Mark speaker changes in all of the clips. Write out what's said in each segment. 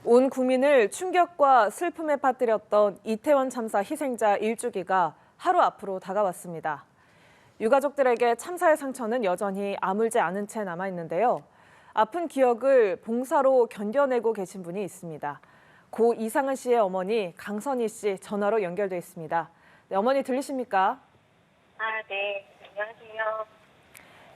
Speaker 1: 온 국민을 충격과 슬픔에 빠뜨렸던 이태원 참사 희생자 일주기가 하루 앞으로 다가왔습니다. 유가족들에게 참사의 상처는 여전히 아물지 않은 채 남아있는데요. 아픈 기억을 봉사로 견뎌내고 계신 분이 있습니다. 고 이상은 씨의 어머니 강선희 씨 전화로 연결돼 있습니다. 네, 어머니 들리십니까?
Speaker 2: 네. 안녕하세요.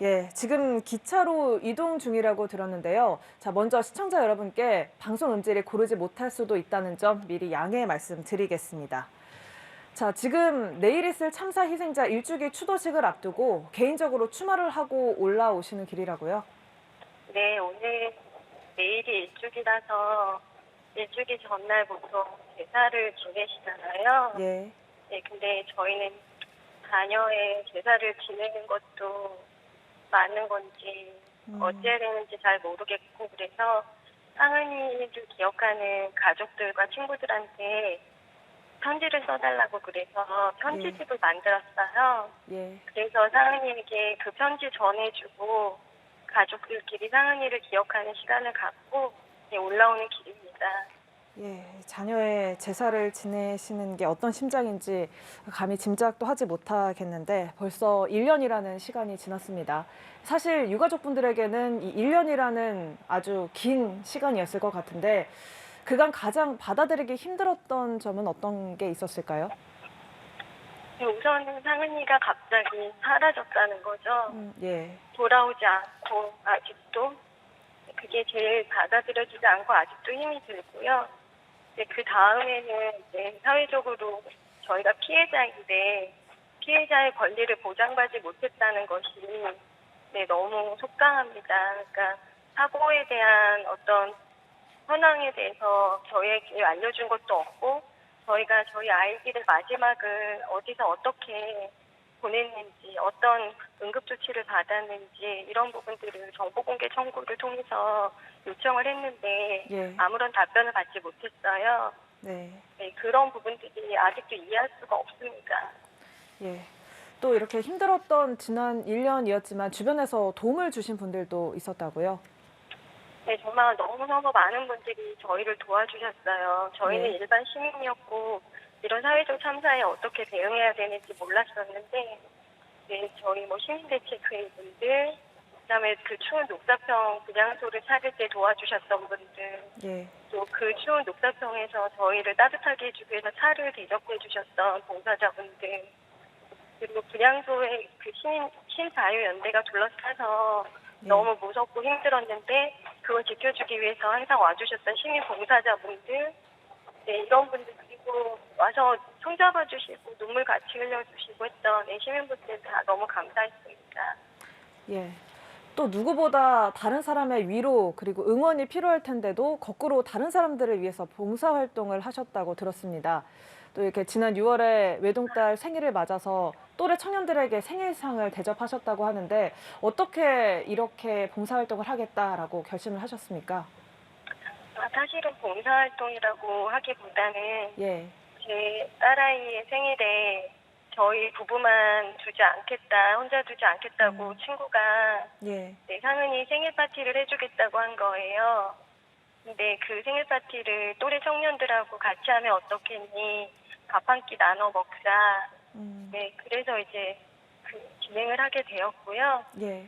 Speaker 1: 예, 지금 기차로 이동 중이라고 들었는데요. 자, 먼저 시청자 여러분께 방송 음질을 고르지 못할 수도 있다는 점 미리 양해 말씀드리겠습니다. 자, 지금 내일 있을 참사 희생자 일주기 추도식을 앞두고 개인적으로 추모를 하고 올라오시는 길이라고요?
Speaker 2: 네, 내일이 일주기라서 일주기 전날 보통 제사를 지내시잖아요.
Speaker 1: 예.
Speaker 2: 네, 근데 저희는 자녀의 제사를 지내는 것도 맞는 건지 어찌해야 되는지 잘 모르겠고, 그래서 상은이를 기억하는 가족들과 친구들한테 편지를 써달라고 그래서 편지집을 만들었어요.
Speaker 1: 예.
Speaker 2: 그래서 상은이에게 그 편지 전해주고 가족들끼리 상은이를 기억하는 시간을 갖고 올라오는 길입니다.
Speaker 1: 예, 자녀의 제사를 지내시는 게 어떤 심정인지 감히 짐작도 하지 못하겠는데 벌써 1년이라는 시간이 지났습니다. 사실 유가족분들에게는 이 1년이라는 아주 긴 시간이었을 것 같은데 그간 가장 받아들이기 힘들었던 점은 어떤 게 있었을까요?
Speaker 2: 우선은 상은이가 갑자기 사라졌다는 거죠.
Speaker 1: 예.
Speaker 2: 돌아오지 않고 아직도 그게 제일 받아들여지지 않고 아직도 힘이 들고요. 그 다음에는 이제 사회적으로 저희가 피해자인데 피해자의 권리를 보장받지 못했다는 것이 너무 속상합니다. 그러니까 사고에 대한 어떤 현황에 대해서 저희에게 알려준 것도 없고 저희가 저희 아이들의 마지막을 어디서 어떻게 보냈는지 어떤 응급조치를 받았는지 이런 부분들을 정보공개 청구를 통해서 요청을 했는데
Speaker 1: 예.
Speaker 2: 아무런 답변을 받지 못했어요.
Speaker 1: 네.
Speaker 2: 네, 그런 부분들이 아직도 이해할 수가 없습니다.
Speaker 1: 예. 또 이렇게 힘들었던 지난 1년이었지만 주변에서 도움을 주신 분들도 있었다고요?
Speaker 2: 네, 정말 너무너무 많은 분들이 저희를 도와주셨어요. 저희는
Speaker 1: 네.
Speaker 2: 일반 시민이었고 이런 사회적 참사에 어떻게 대응해야 되는지 몰랐었는데 저희 시민대책회의 분들, 그다음에 그 추운 녹사평 분향소를 찾을 때 도와주셨던 분들,
Speaker 1: 예.
Speaker 2: 또 그 추운 녹사평에서 저희를 따뜻하게 해주기 위해서 차를 대접해 주셨던 봉사자분들, 그리고 분향소의 그 신자유연대가 둘러싸서 너무 무섭고 힘들었는데 그걸 지켜주기 위해서 항상 와주셨던 시민 봉사자분들, 이런 분들, 그리고 와서 손잡아 주시고 눈물 같이 흘려주시고 했던 시민분들 다 너무 감사했습니다.
Speaker 1: 예. 또 누구보다 다른 사람의 위로 그리고 응원이 필요할 텐데도 거꾸로 다른 사람들을 위해서 봉사활동을 하셨다고 들었습니다. 또 이렇게 지난 6월에 외동딸 생일을 맞아서 또래 청년들에게 생일상을 대접하셨다고 하는데 어떻게 이렇게 봉사활동을 하겠다라고 결심을 하셨습니까?
Speaker 2: 사실은 봉사활동이라고 하기보다는
Speaker 1: 예.
Speaker 2: 제 딸아이의 생일에 저희 부부만 두지 않겠다, 혼자 두지 않겠다고 친구가
Speaker 1: 예.
Speaker 2: 상은이 생일 파티를 해주겠다고 한 거예요. 근데 그 생일 파티를 또래 청년들하고 같이 하면 어떻겠니? 밥 한 끼 나눠 먹자. 그래서 이제 진행을 하게 되었고요.
Speaker 1: 예.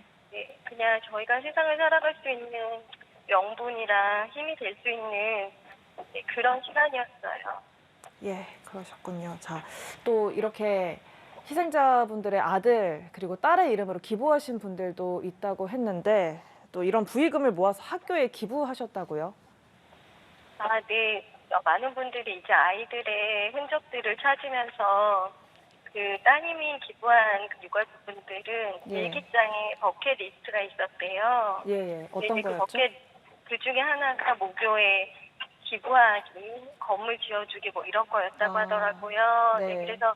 Speaker 2: 그냥 저희가 세상을 살아갈 수 있는 명분이랑 힘이 될 수 있는 그런 시간이었어요.
Speaker 1: 예, 그러셨군요. 자, 또 이렇게 희생자분들의 아들 그리고 딸의 이름으로 기부하신 분들도 있다고 했는데 또 이런 부의금을 모아서 학교에 기부하셨다고요?
Speaker 2: 네. 많은 분들이 이제 아이들의 흔적들을 찾으면서 그 따님이 기부한 그 유가족분들은
Speaker 1: 예.
Speaker 2: 일기장에 버킷리스트가 있었대요.
Speaker 1: 예, 예. 어떤
Speaker 2: 그
Speaker 1: 거였죠?
Speaker 2: 그 중에 하나가 목요에 기부하기, 건물 지어주기 이런 거였다고 하더라고요.
Speaker 1: 네.
Speaker 2: 그래서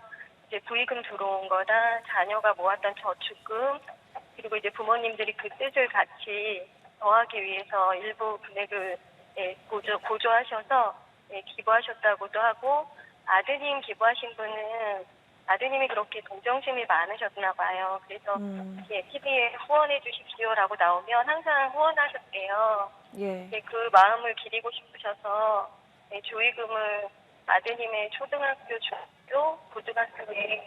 Speaker 2: 이제 부의금 들어온 거랑 자녀가 모았던 저축금, 그리고 이제 부모님들이 그 뜻을 같이 더하기 위해서 일부 금액을 고조하셔서 기부하셨다고도 하고, 아드님 기부하신 분은 아드님이 그렇게 동정심이 많으셨나 봐요. 그래서 TV에 후원해 주십시오라고 나오면 항상 후원하셨대요.
Speaker 1: 예.
Speaker 2: 네, 그 마음을 기리고 싶으셔서 네, 조의금을 아드님의 초등학교, 중학교, 고등학교에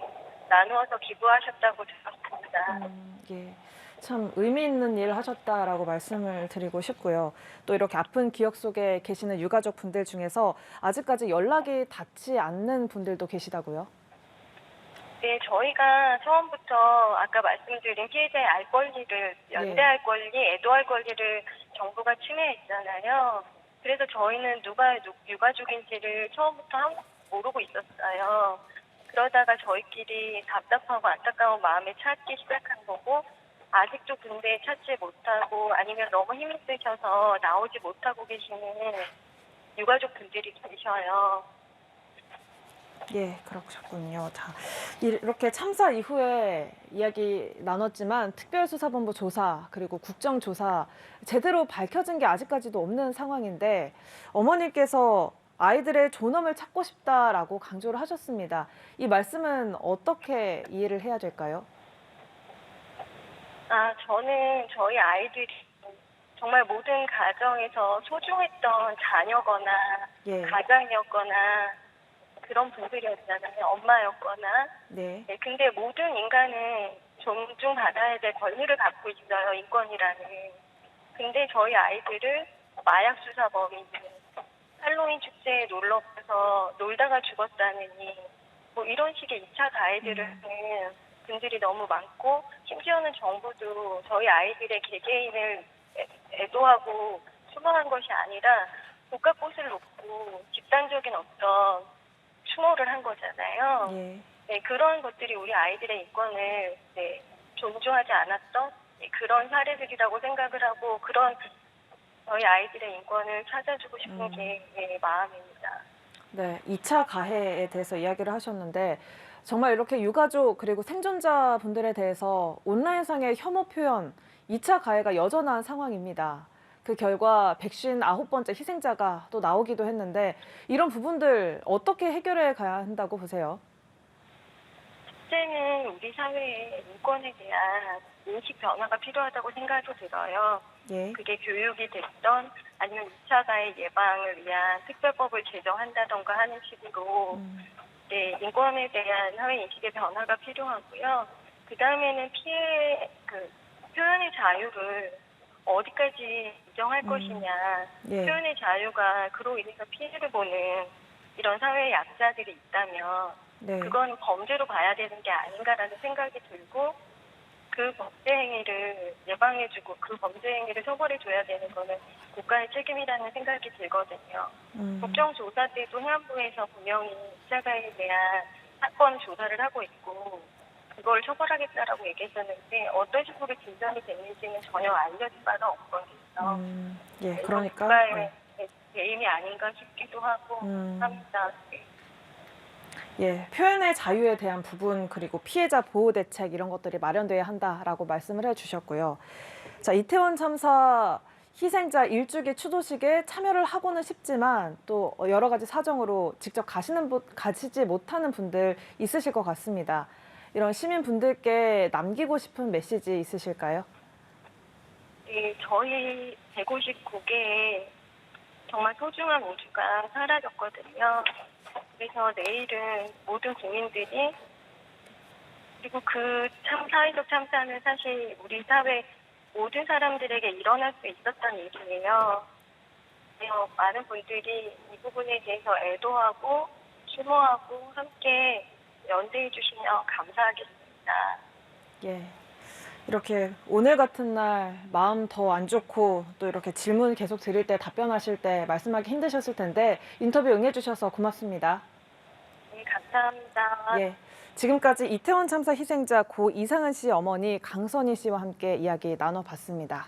Speaker 2: 나누어서 기부하셨다고 들었습니다.
Speaker 1: 예. 참 의미 있는 일 하셨다라고 말씀을 드리고 싶고요. 또 이렇게 아픈 기억 속에 계시는 유가족 분들 중에서 아직까지 연락이 닿지 않는 분들도 계시다고요?
Speaker 2: 네, 저희가 처음부터 아까 말씀드린 피해자의 알 권리를, 연대할 권리, 애도할 권리를 정부가 침해했잖아요. 그래서 저희는 누가 유가족인지를 처음부터 모르고 있었어요. 그러다가 저희끼리 답답하고 안타까운 마음에 찾기 시작한 거고, 아직도 근데 찾지 못하고 아니면 너무 힘이 드셔서 나오지 못하고 계시는 유가족 분들이 계셔요.
Speaker 1: 예, 그러셨군요. 자, 이렇게 참사 이후에 이야기 나눴지만 특별수사본부 조사 그리고 국정조사 제대로 밝혀진 게 아직까지도 없는 상황인데 어머님께서 아이들의 존엄을 찾고 싶다라고 강조를 하셨습니다. 이 말씀은 어떻게 이해를 해야 될까요?
Speaker 2: 저는 저희 아이들이 정말 모든 가정에서 소중했던 자녀거나
Speaker 1: 예,
Speaker 2: 가장이었거나 그런 분들이었잖아요. 엄마였거나.
Speaker 1: 네,
Speaker 2: 네, 근데 모든 인간은 존중받아야 될 권리를 갖고 있어요. 인권이라는. 근데 저희 아이들을 마약 수사범이니 할로윈 축제에 놀러 가서 놀다가 죽었다느니 뭐 이런 식의 2차 가해들을 하는 분들이 너무 많고 심지어는 정부도 저희 아이들의 개개인을 애도하고 추모한 것이 아니라 국가꽃을 놓고 집단적인 어떤 추모를 한 거잖아요.
Speaker 1: 예.
Speaker 2: 네, 그런 것들이 우리 아이들의 인권을 존중하지 않았던 그런 사례들이라고 생각을 하고 그런 저희 아이들의 인권을 찾아주고 싶은 게 마음입니다.
Speaker 1: 네, 2차 가해에 대해서 이야기를 하셨는데 정말 이렇게 유가족 그리고 생존자분들에 대해서 온라인상의 혐오 표현, 2차 가해가 여전한 상황입니다. 그 결과 159번째 희생자가 또 나오기도 했는데 이런 부분들 어떻게 해결해 가야 한다고 보세요?
Speaker 2: 첫째는 우리 사회의 인권에 대한 인식 변화가 필요하다고 생각이 들어요.
Speaker 1: 예.
Speaker 2: 그게 교육이 됐던 아니면 2차 가해 예방을 위한 특별법을 제정한다던가 하는 식으로 네, 인권에 대한 사회 인식의 변화가 필요하고요. 그 다음에는 표현의 자유를 어디까지 인정할 것이냐.
Speaker 1: 예.
Speaker 2: 표현의 자유가 그로 인해서 피해를 보는 이런 사회의 약자들이 있다면
Speaker 1: 네.
Speaker 2: 그건 범죄로 봐야 되는 게 아닌가라는 생각이 들고 그 범죄 행위를 예방해주고 그 범죄 행위를 처벌해줘야 되는 거는 국가의 책임이라는 생각이 들거든요. 국정조사 때도 해안부에서 분명히 2차 가해에 대한 사건 조사를 하고 있고 그걸 처벌하겠다라고 얘기했었는데 어떤 식으로 진전이 됐는지는 전혀 알려진 바가 없거든요.
Speaker 1: 예, 그러니까
Speaker 2: 국가의 배임이 아닌가 싶기도 하고 합니다.
Speaker 1: 예, 표현의 자유에 대한 부분 그리고 피해자 보호 대책 이런 것들이 마련돼야 한다라고 말씀을 해주셨고요. 자, 이태원 참사 희생자 일주기 추도식에 참여를 하고는 싶지만 또 여러 가지 사정으로 직접 가시지 못하는 분들 있으실 것 같습니다. 이런 시민분들께 남기고 싶은 메시지 있으실까요?
Speaker 2: 네, 저희 159개의 정말 소중한 우주가 사라졌거든요. 그래서 내일은 모든 국민들이 그리고 그 사회적 참사는 사실 우리 사회 모든 사람들에게 일어날 수 있었던 일이에요. 그래서 많은 분들이 이 부분에 대해서 애도하고 추모하고 함께 연대해 주시면 감사하겠습니다.
Speaker 1: 예. 이렇게 오늘 같은 날 마음 더 안 좋고 또 이렇게 질문 계속 드릴 때 답변하실 때 말씀하기 힘드셨을 텐데 인터뷰 응해주셔서 고맙습니다.
Speaker 2: 네, 감사합니다.
Speaker 1: 예. 지금까지 이태원 참사 희생자 고 이상은 씨 어머니 강선희 씨와 함께 이야기 나눠봤습니다.